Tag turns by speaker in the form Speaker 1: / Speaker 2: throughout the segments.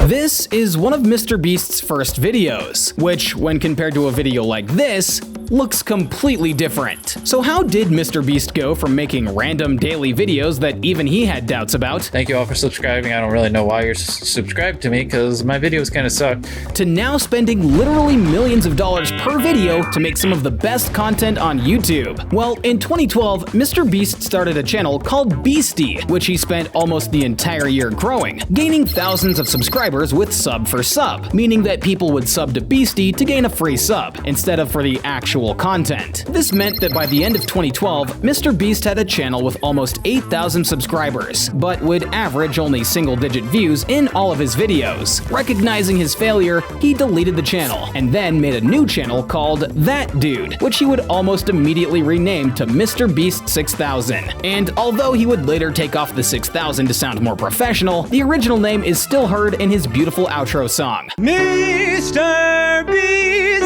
Speaker 1: This is one of MrBeast's first videos, which, when compared to a video like this, looks completely different. So how did MrBeast go from making random daily videos that even he had doubts about,
Speaker 2: Thank you all for subscribing. I don't really know why you're subscribed to me, because my videos kind of suck,
Speaker 1: to now spending literally millions of dollars per video to make some of the best content on YouTube? Well, in 2012, MrBeast started a channel called Beastie, which he spent almost the entire year growing, gaining thousands of subscribers with sub for sub, meaning that people would sub to Beastie to gain a free sub, instead of for the actual content. This meant that by the end of 2012, MrBeast had a channel with almost 8,000 subscribers, but would average only single-digit views in all of his videos. Recognizing his failure, he deleted the channel, and then made a new channel called That Dude, which he would almost immediately rename to MrBeast 6000. And although he would later take off the 6000 to sound more professional, the original name is still heard in his beautiful outro song.
Speaker 3: MrBeast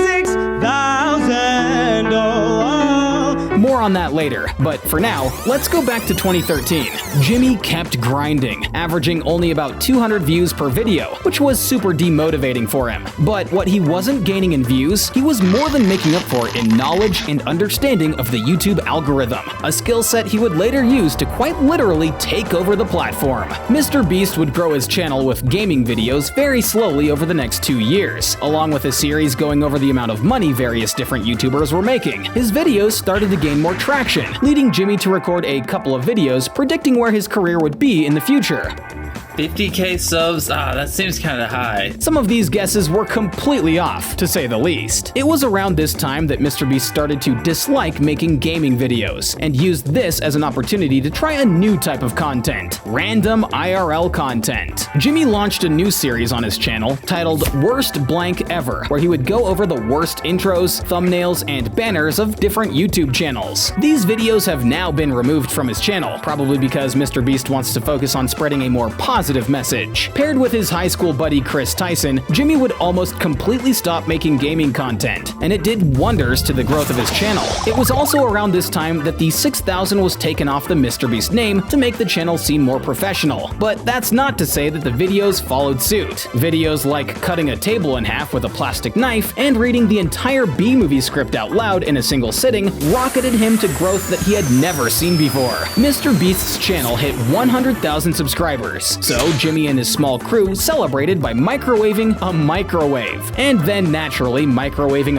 Speaker 3: 6000.
Speaker 1: More on that later, but for now, let's go back to 2013. Jimmy kept grinding, averaging only about 200 views per video, which was super demotivating for him. But what he wasn't gaining in views, he was more than making up for in knowledge and understanding of the YouTube algorithm, a skill set he would later use to quite literally take over the platform. MrBeast would grow his channel with gaming videos very slowly over the next 2 years, along with a series going over the amount of money various different YouTubers were making. His videos started to gain more traction, leading Jimmy to record a couple of videos predicting where his career would be in the future.
Speaker 2: 50k subs? That seems kind of high.
Speaker 1: Some of these guesses were completely off, to say the least. It was around this time that MrBeast started to dislike making gaming videos, and used this as an opportunity to try a new type of content: random IRL content. Jimmy launched a new series on his channel titled Worst Blank Ever, where he would go over the worst intros, thumbnails, and banners of different YouTube channels. These videos have now been removed from his channel, probably because MrBeast wants to focus on spreading a more positive message. Paired with his high school buddy Chris Tyson, Jimmy would almost completely stop making gaming content, and it did wonders to the growth of his channel. It was also around this time that the 6000 was taken off the MrBeast name to make the channel seem more professional. But that's not to say that the videos followed suit. Videos like cutting a table in half with a plastic knife and reading the entire B-movie script out loud in a single sitting rocketed him to growth that he had never seen before. MrBeast's channel hit 100,000 subscribers, so Jimmy and his small crew celebrated by microwaving a microwave, and then naturally microwaving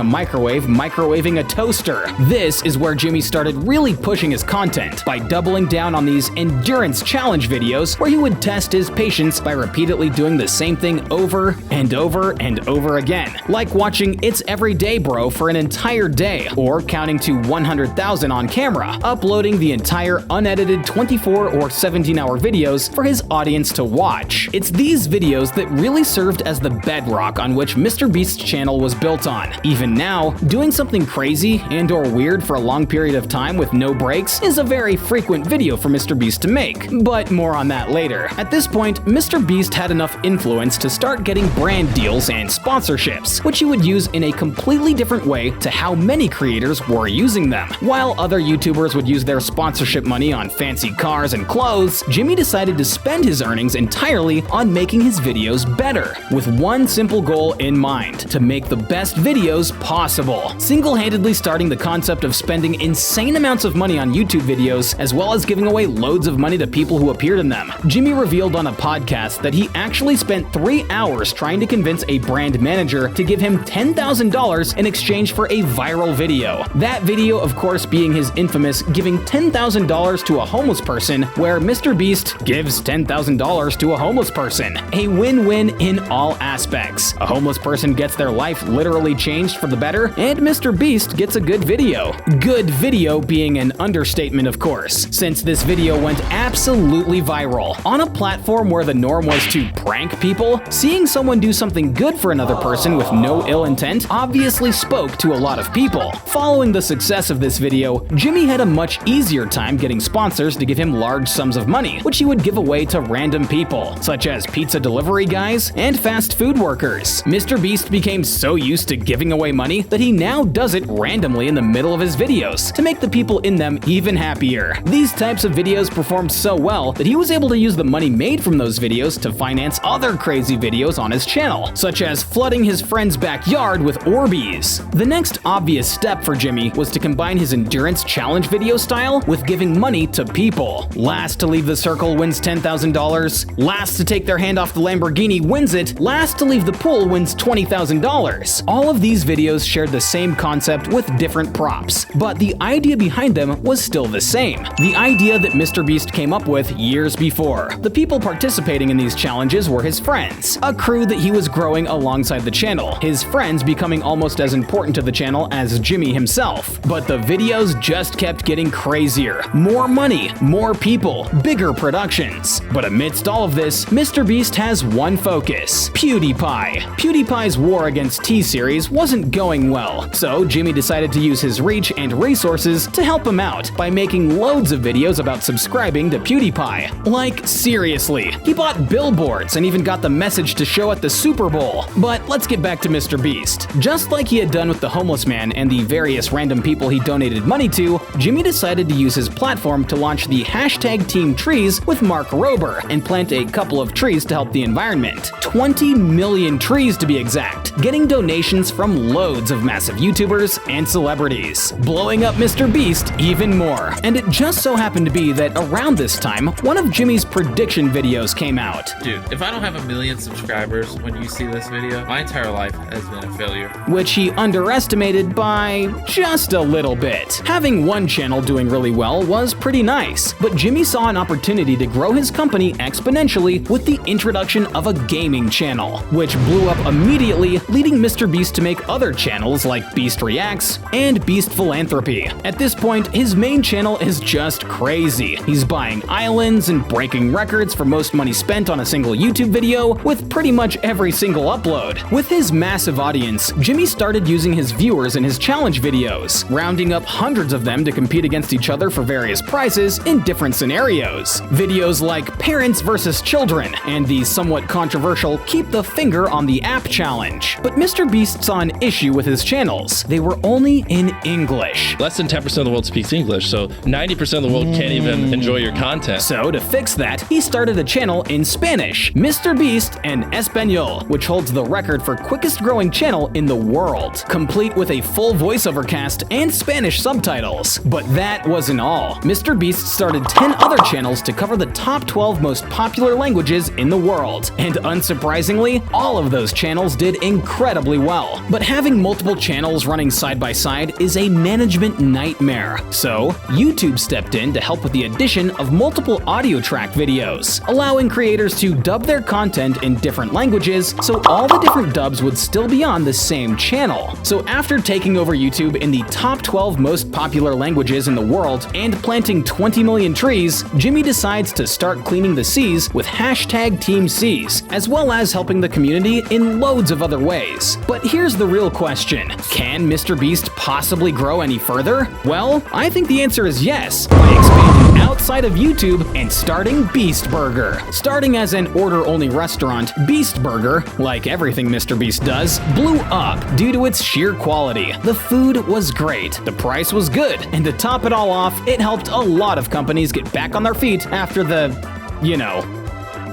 Speaker 1: a toaster. This is where Jimmy started really pushing his content by doubling down on these endurance challenge videos where he would test his patience by repeatedly doing the same thing over and over and over again, like watching It's Everyday Bro for an entire day, or counting to 100,000 on camera, uploading the entire unedited 24 or 17-hour videos for his audience to watch. It's these videos that really served as the bedrock on which MrBeast's channel was built on. Even now, doing something crazy and/or weird for a long period of time with no breaks is a very frequent video for MrBeast to make, but more on that later. At this point, MrBeast had enough influence to start getting brand deals and sponsorships, which he would use in a completely different way to how many creators were using them. While other YouTubers would use their sponsorship money on fancy cars and clothes, Jimmy decided to spend his earnings entirely on making his videos better, with one simple goal in mind: to make the best videos possible. Single-handedly starting the concept of spending insane amounts of money on YouTube videos, as well as giving away loads of money to people who appeared in them. Jimmy revealed on a podcast that he actually spent 3 hours trying to convince a brand manager to give him $10,000 in exchange for a viral video. That video, of course, being his infamous giving $10,000 to a homeless person, where MrBeast gives $10,000 to a homeless person. A win-win in all aspects. A homeless person gets their life literally changed for the better, and MrBeast gets a good video. Good video being an understatement, of course, since this video went absolutely viral. On a platform where the norm was to prank people, seeing someone do something good for another person with no ill intent obviously spoke to a lot of people. Following the success of this video, Jimmy had a much easier time getting sponsors to give him large sums of money, which he would give away to random people, such as pizza delivery guys and fast food workers. MrBeast became so used to giving away money that he now does it randomly in the middle of his videos to make the people in them even happier. These types of videos performed so well that he was able to use the money made from those videos to finance other crazy videos on his channel, such as flooding his friend's backyard with Orbeez. The next obvious step for Jimmy was to combine his endurance challenge video style with giving money to people. Last to leave the circle wins $10,000, last to take their hand off the Lamborghini wins it, last to leave the pool wins $20,000. All of these videos shared the same concept with different props, but the idea behind them was still the same. The idea that MrBeast came up with years before. The people participating in these challenges were his friends, a crew that he was growing alongside the channel, his friends becoming almost as important to the channel as Jimmy himself. But the videos just kept getting crazier. More money, more people, bigger productions. But amidst all of this, MrBeast has one focus: PewDiePie. PewDiePie's war against T-Series wasn't going well, so Jimmy decided to use his reach and resources to help him out by making loads of videos about subscribing to PewDiePie. Like, seriously, he bought billboards and even got the message to show at the Super Bowl. But let's get back to MrBeast. Just like he had done with the homeless man and the various random people he donated money to, Jimmy decided to use his platform to launch the #TeamTrees with Mark Rober and plant a couple of trees to help the environment. 20 million trees to be exact, getting donations from loads of massive YouTubers and celebrities, blowing up MrBeast even more. And it just so happened to be that around this time, one of Jimmy's prediction videos came out.
Speaker 2: Dude, if I don't have 1 million subscribers when you see this video, my entire life has been a failure.
Speaker 1: Which he underestimated by just a little bit. Having one channel doing really well was pretty nice, but Jimmy saw an opportunity to grow his company exponentially with the introduction of a gaming channel, which blew up immediately, leading MrBeast to make other channels like Beast Reacts and Beast Philanthropy. At this point, his main channel is just crazy. He's buying islands and breaking records for most money spent on a single YouTube video with pretty much every single upload. With his massive audience, Jimmy started using his viewers in his challenge videos, rounding up hundreds of them to compete against each other for various prizes in different scenarios. Videos like Parents vs. Children and the somewhat controversial Keep the Finger on the App challenge. But MrBeast saw an issue with his channels. They were only in English.
Speaker 4: Less than 10% of the world speaks English, so 90% of the world can't even enjoy your content.
Speaker 1: So to fix that, he started a channel in Spanish, MrBeast en Español, which holds the record for quickest growing channel in the world, complete with a full voiceover cast and Spanish subtitles. But that wasn't all. MrBeast started 10 other channels to cover the top 12 most popular languages in the world, and unsurprisingly, all of those channels did incredibly well. But having multiple channels running side by side is a management nightmare. So YouTube stepped in to help with the addition of multiple audio track videos, allowing creators to dub their content in different languages so all the different dubs would still be on the same channel. So after taking over YouTube in the top 12 most popular languages in the world and planting 20 million trees, Jimmy decides to start cleaning the seas with #TeamSeas, as well as helping the community in loads of other ways. But here's the real question: can MrBeast possibly grow any further? Well, I think the answer is yes, by expanding outside of YouTube and starting Beast Burger. Starting as an order-only restaurant, Beast Burger, like everything MrBeast does, blew up due to its sheer quality. The food was great, the price was good, and to top it all off, it helped a lot of companies get back on their feet after the,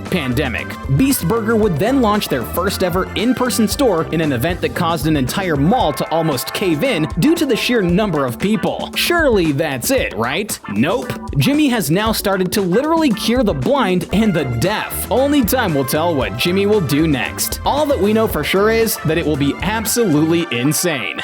Speaker 1: pandemic. Beast Burger would then launch their first ever in-person store in an event that caused an entire mall to almost cave in due to the sheer number of people. Surely that's it, right? Nope. Jimmy has now started to literally cure the blind and the deaf. Only time will tell what Jimmy will do next. All that we know for sure is that it will be absolutely insane.